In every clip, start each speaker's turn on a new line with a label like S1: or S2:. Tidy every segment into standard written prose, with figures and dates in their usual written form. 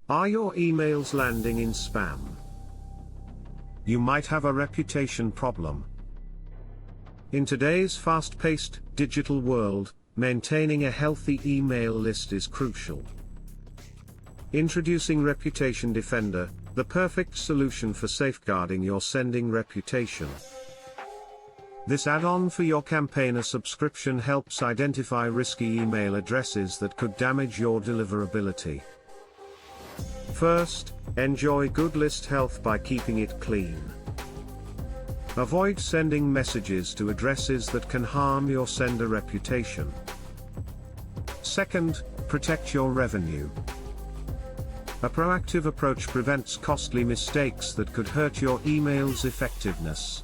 S1: Are your emails landing in spam? You might have a reputation problem. In today's fast-paced, digital world, maintaining a healthy email list is crucial. Introducing Reputation Defender, the perfect solution for safeguarding your sending reputation. This add-on for your Campaigner subscription helps identify risky email addresses that could damage your deliverability. First, enjoy good list health by keeping it clean. Avoid sending messages to addresses that can harm your sender reputation. Second, protect your revenue. A proactive approach prevents costly mistakes that could hurt your email's effectiveness.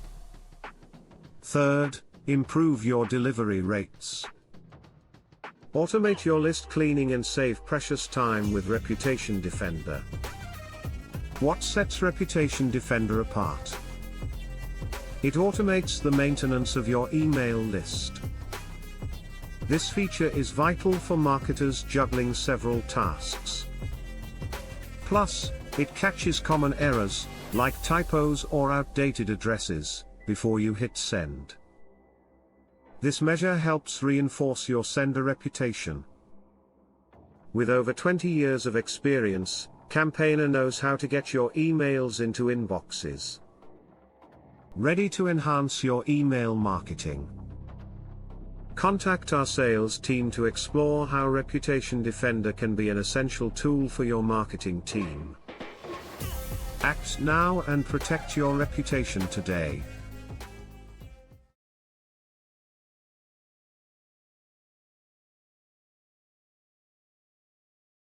S1: Third, improve your delivery rates. Automate your list cleaning and save precious time with Reputation Defender. What sets Reputation Defender apart? It automates the maintenance of your email list. This feature is vital for marketers juggling several tasks. Plus, it catches common errors, like typos or outdated addresses, before you hit send. This measure helps reinforce your sender reputation. With over 20 years of experience, Campaigner knows how to get your emails into inboxes. Ready to enhance your email marketing? Contact our sales team to explore how Reputation Defender can be an essential tool for your marketing team. Act now and protect your reputation today.